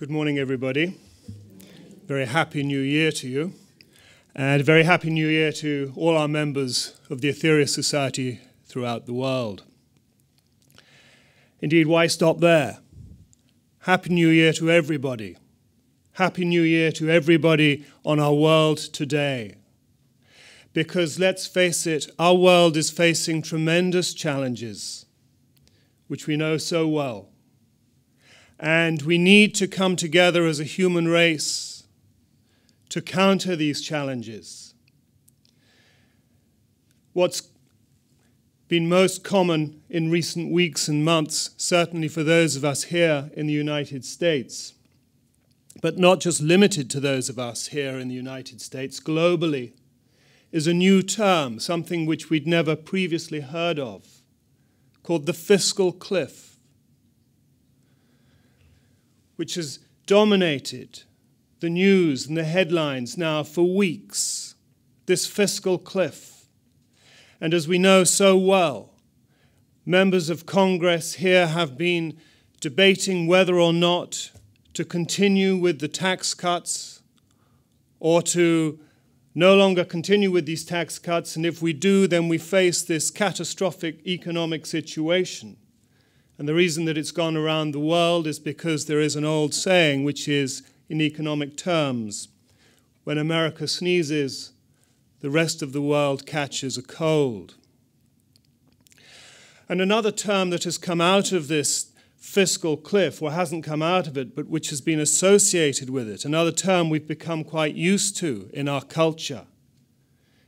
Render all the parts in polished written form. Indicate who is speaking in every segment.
Speaker 1: Good morning, everybody. Very happy New Year to you. And a very happy New Year to all our members of the Aetherius Society throughout the world. Indeed, why stop there? Happy New Year to everybody. Happy New Year to everybody on our world today. Because let's face it, our world is facing tremendous challenges, which we know so well. And we need to come together as a human race to counter these challenges. What's been most common in recent weeks and months, certainly for those of us here in the United States, but not just limited to those of us here in the United States, globally, is a new term, something which we'd never previously heard of, called the fiscal cliff, which has dominated the news and the headlines now for weeks, this fiscal cliff. And as we know so well, members of Congress here have been debating whether or not to continue with the tax cuts or to no longer continue with these tax cuts, and if we do, then we face this catastrophic economic situation. And the reason that it's gone around the world is because there is an old saying, which is, in economic terms, when America sneezes, the rest of the world catches a cold. And another term that has come out of this fiscal cliff, or hasn't come out of it, but which has been associated with it, another term we've become quite used to in our culture,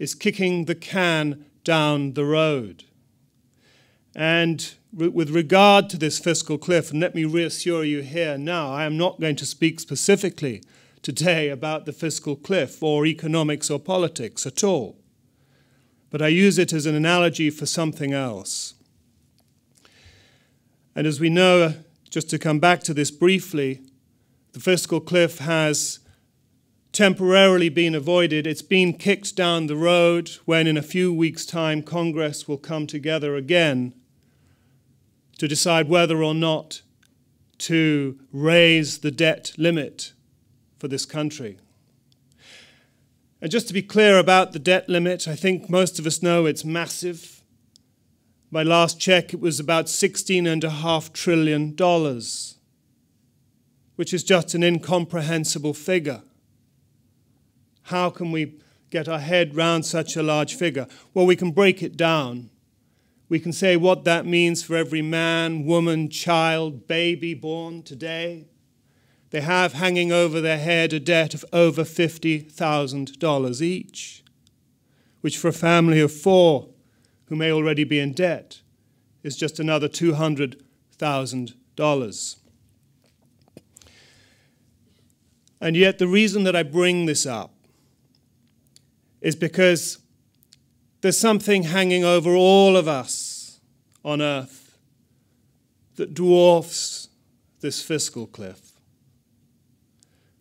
Speaker 1: is kicking the can down the road. And with regard to this fiscal cliff, and let me reassure you here now, I am not going to speak specifically today about the fiscal cliff or economics or politics at all, but I use it as an analogy for something else. And as we know, just to come back to this briefly, the fiscal cliff has temporarily been avoided. It's been kicked down the road when in a few weeks' time Congress will come together again to decide whether or not to raise the debt limit for this country. And just to be clear about the debt limit, I think most of us know it's massive. My last check, it was about $16.5 trillion, which is just an incomprehensible figure. How can we get our head round such a large figure? Well, we can break it down. We can say what that means for every man, woman, child, baby born today. They have hanging over their head a debt of over $50,000 each, which for a family of 4 who may already be in debt is just another $200,000. And yet the reason that I bring this up is because there's something hanging over all of us on earth that dwarfs this fiscal cliff.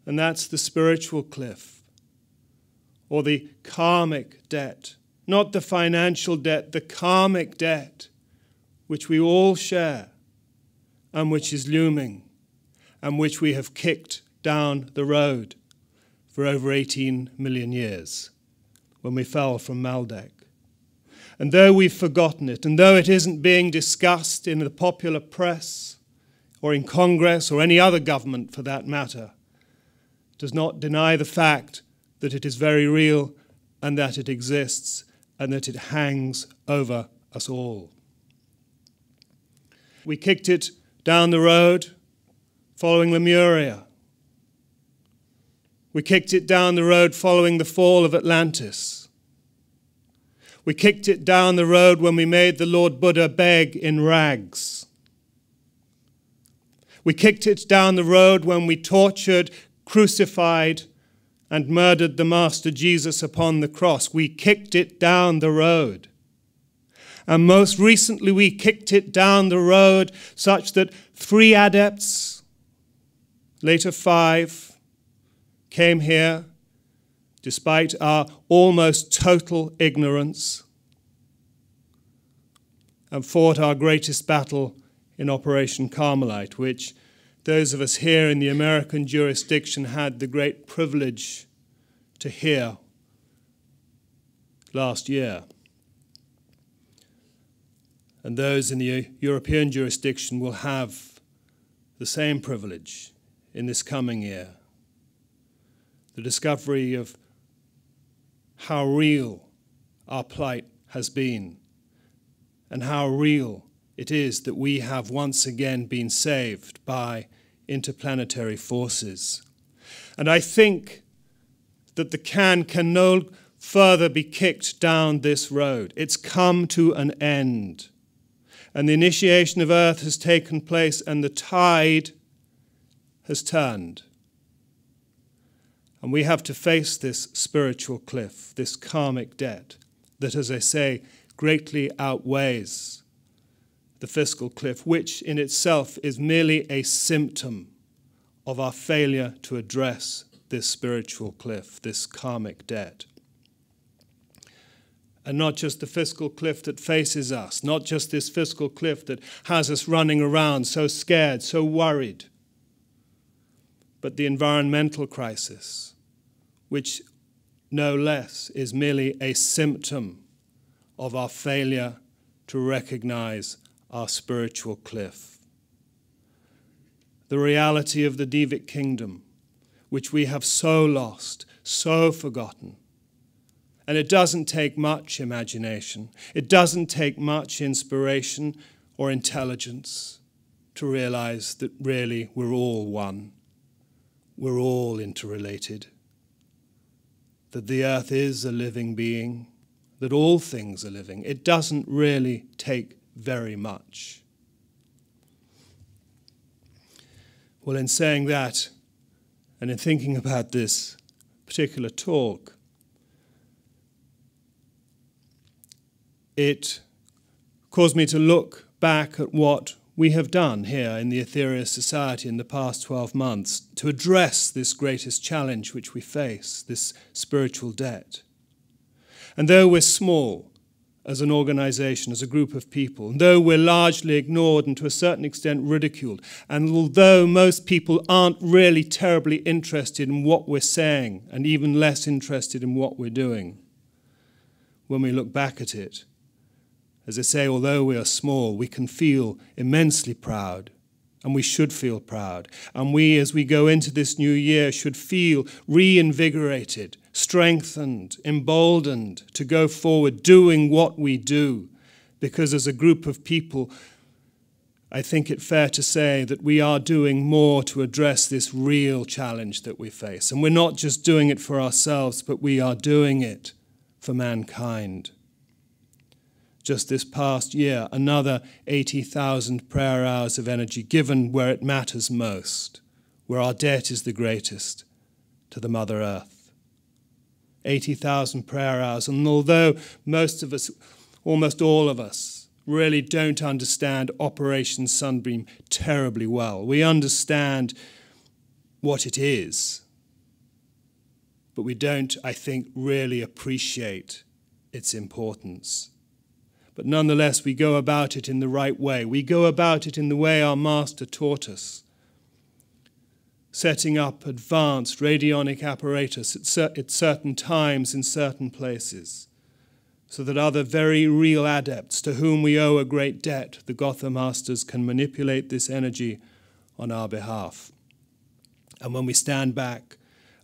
Speaker 1: And that's the spiritual cliff, or the karmic debt. Not the financial debt, the karmic debt, which we all share, and which is looming, and which we have kicked down the road for over 18 million years when we fell from Maldek. And though we've forgotten it, and though it isn't being discussed in the popular press or in Congress or any other government for that matter, does not deny the fact that it is very real and that it exists and that it hangs over us all. We kicked it down the road following Lemuria. We kicked it down the road following the fall of Atlantis. We kicked it down the road when we made the Lord Buddha beg in rags. We kicked it down the road when we tortured, crucified, and murdered the Master Jesus upon the cross. We kicked it down the road. And most recently, we kicked it down the road such that 3 adepts, later 5, came here despite our almost total ignorance, and fought our greatest battle in Operation Carmelite, which those of us here in the American jurisdiction had the great privilege to hear last year. And those in the European jurisdiction will have the same privilege in this coming year. The discovery of how real our plight has been and how real it is that we have once again been saved by interplanetary forces. And I think that the can no further be kicked down this road. It's come to an end. And the initiation of Earth has taken place and the tide has turned. And we have to face this spiritual cliff, this karmic debt that, as I say, greatly outweighs the fiscal cliff, which in itself is merely a symptom of our failure to address this spiritual cliff, this karmic debt. And not just the fiscal cliff that faces us, not just this fiscal cliff that has us running around so scared, so worried, but the environmental crisis, which no less is merely a symptom of our failure to recognize our spiritual cliff. The reality of the Devic kingdom, which we have so lost, so forgotten. And it doesn't take much imagination. It doesn't take much inspiration or intelligence to realize that really we're all one. We're all interrelated. That the earth is a living being. That all things are living. It doesn't really take very much. Well, in saying that, and in thinking about this particular talk, it caused me to look back at what we have done here in the Aetherius Society in the past 12 months to address this greatest challenge which we face, this spiritual debt. And though we're small as an organization, as a group of people, and though we're largely ignored and to a certain extent ridiculed, and although most people aren't really terribly interested in what we're saying and even less interested in what we're doing, when we look back at it, as I say, although we are small, we can feel immensely proud, and we should feel proud. And we, as we go into this new year, should feel reinvigorated, strengthened, emboldened to go forward doing what we do. Because as a group of people, I think it fair to say that we are doing more to address this real challenge that we face. And we're not just doing it for ourselves, but we are doing it for mankind. Just this past year, another 80,000 prayer hours of energy given where it matters most, where our debt is the greatest, to the Mother Earth. 80,000 prayer hours, and although most of us, almost all of us, really don't understand Operation Sunbeam terribly well, we understand what it is, but we don't, I think, really appreciate its importance. But nonetheless, we go about it in the right way. We go about it in the way our Master taught us, setting up advanced radionic apparatus at certain times in certain places, so that other very real adepts to whom we owe a great debt, the Gotha Masters, can manipulate this energy on our behalf. And when we stand back,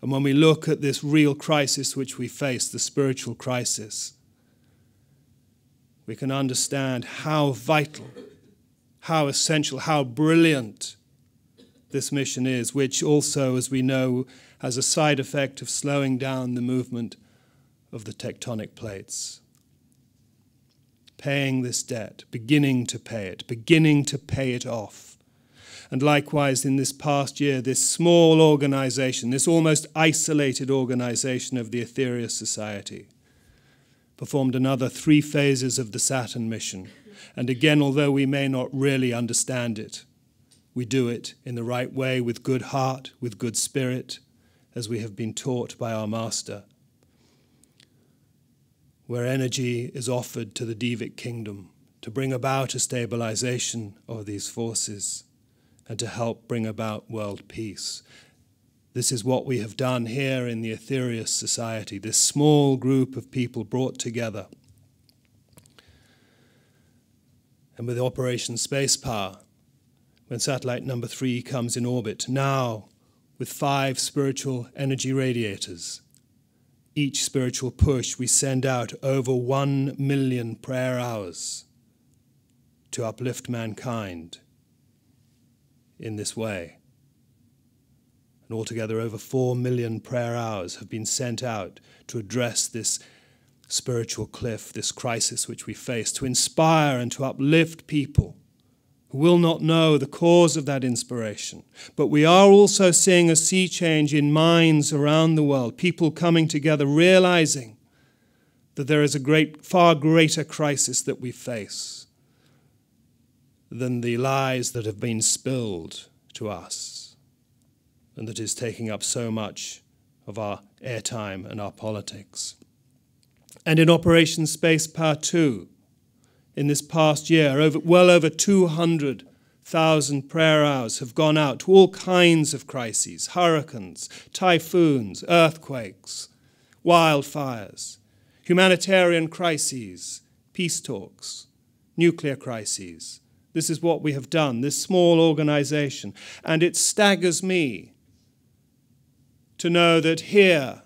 Speaker 1: and when we look at this real crisis which we face, the spiritual crisis, we can understand how vital, how essential, how brilliant this mission is, which also, as we know, has a side effect of slowing down the movement of the tectonic plates. Paying this debt, beginning to pay it off. And likewise, in this past year, this small organization, this almost isolated organization of the Aetherius Society, performed another 3 phases of the Saturn mission. And again, although we may not really understand it, we do it in the right way, with good heart, with good spirit, as we have been taught by our Master, where energy is offered to the Devic kingdom to bring about a stabilization of these forces. and to help bring about world peace. This is what we have done here in the Aetherius Society, this small group of people brought together. And with Operation Space Power, when satellite number 3 comes in orbit, now with 5 spiritual energy radiators, each spiritual push we send out over 1 million prayer hours to uplift mankind in this way. And altogether over 4 million prayer hours have been sent out to address this spiritual cliff, this crisis which we face, to inspire and to uplift people who will not know the cause of that inspiration. But we are also seeing a sea change in minds around the world, people coming together, realizing that there is a far greater crisis that we face than the lies that have been spilled to us, and that is taking up so much of our airtime and our politics. And in Operation Space Power 2, in this past year, well over 200,000 prayer hours have gone out to all kinds of crises: hurricanes, typhoons, earthquakes, wildfires, humanitarian crises, peace talks, nuclear crises. This is what we have done, this small organization. And it staggers me to know that here,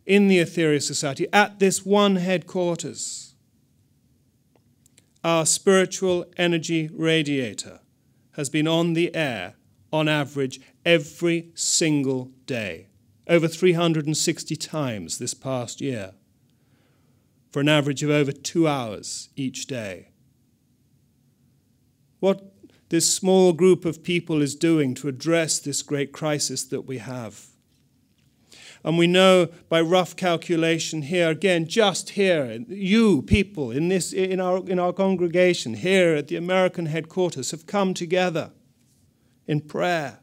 Speaker 1: in the Aetherius Society, at this one headquarters, our spiritual energy radiator has been on the air, on average, every single day, over 360 times this past year, for an average of over 2 hours each day. What this small group of people is doing to address this great crisis that we have. And we know by rough calculation here, again, just here, you people in our congregation here at the American headquarters have come together in prayer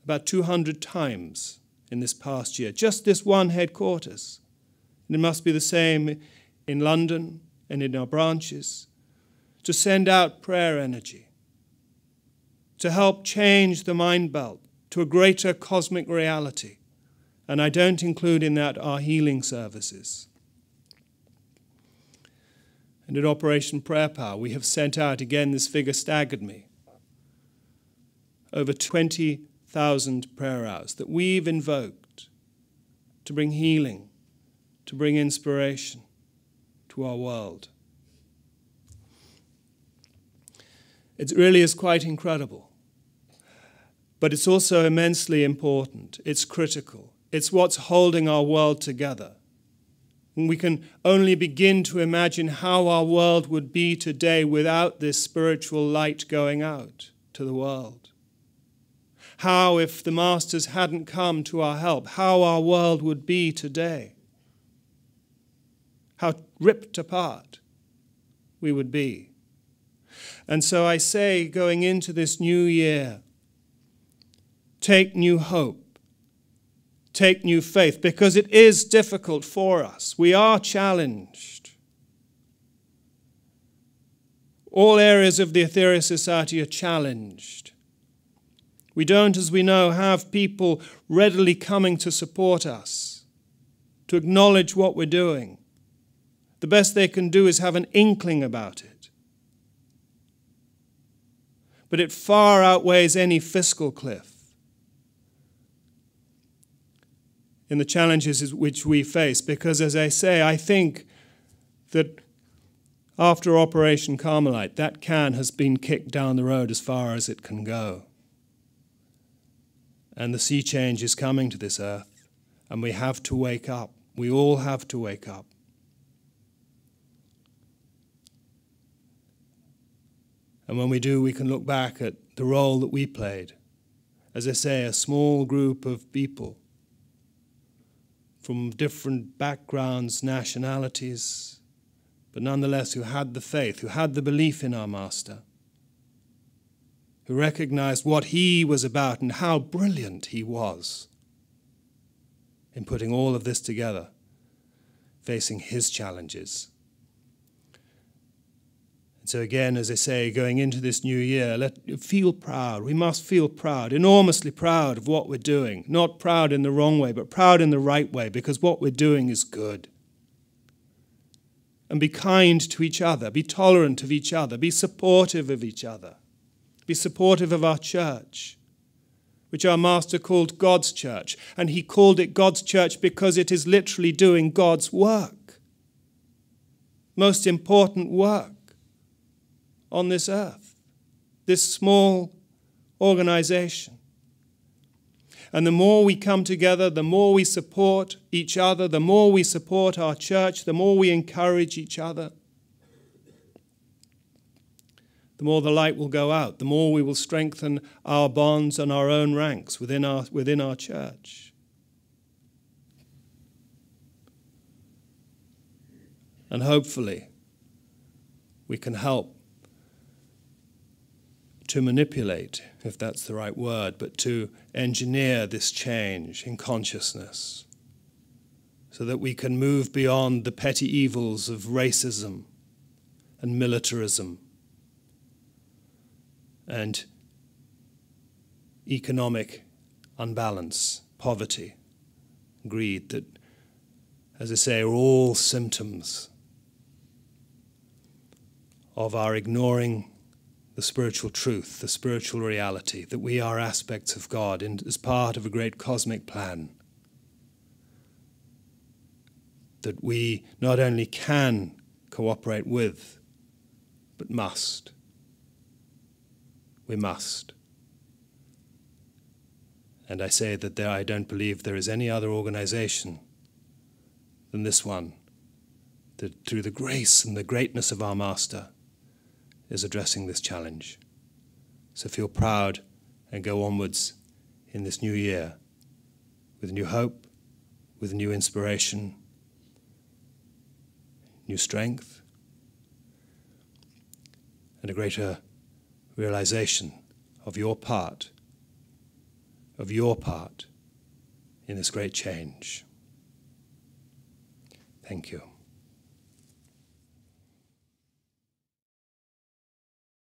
Speaker 1: about 200 times in this past year, just this one headquarters. And it must be the same in London and in our branches, to send out prayer energy, to help change the mind belt to a greater cosmic reality. And I don't include in that our healing services. And in Operation Prayer Power, we have sent out, again, this figure staggered me, over 20,000 prayer hours that we've invoked to bring healing, to bring inspiration to our world. It really is quite incredible. But it's also immensely important. It's critical. It's what's holding our world together. And we can only begin to imagine how our world would be today without this spiritual light going out to the world. How, if the Masters hadn't come to our help, how our world would be today. How ripped apart we would be. And so I say, going into this new year, take new hope, take new faith, because it is difficult for us. We are challenged. All areas of the Aetherius Society are challenged. We don't, as we know, have people readily coming to support us, to acknowledge what we're doing. The best they can do is have an inkling about it. But it far outweighs any fiscal cliff in the challenges which we face, because, as I say, I think that after Operation Carmelite, that can has been kicked down the road as far as it can go. And the sea change is coming to this earth, and we have to wake up. We all have to wake up. And when we do, we can look back at the role that we played. As I say, a small group of people from different backgrounds, nationalities, but nonetheless who had the faith, who had the belief in our Master, who recognized what he was about and how brilliant he was in putting all of this together, facing his challenges. So again, as I say, going into this new year, feel proud. We must feel proud, enormously proud of what we're doing. Not proud in the wrong way, but proud in the right way, because what we're doing is good. And be kind to each other, be tolerant of each other, be supportive of each other. Be supportive of our church, which our Master called God's church. And he called it God's church because it is literally doing God's work. Most important work on this earth, this small organization. And the more we come together, the more we support each other, the more we support our church, the more we encourage each other, the more the light will go out, the more we will strengthen our bonds and our own ranks within our church. And hopefully we can help to manipulate, if that's the right word, but to engineer this change in consciousness so that we can move beyond the petty evils of racism and militarism and economic unbalance, poverty, greed, that, as I say, are all symptoms of our ignoring the spiritual truth, the spiritual reality, that we are aspects of God as part of a great cosmic plan. That we not only can cooperate with, but must. We must. And I say that I don't believe there is any other organization than this one that, through the grace and the greatness of our Master, is addressing this challenge. So feel proud and go onwards in this new year with new hope, with new inspiration, new strength, and a greater realization of your part in this great change. Thank you.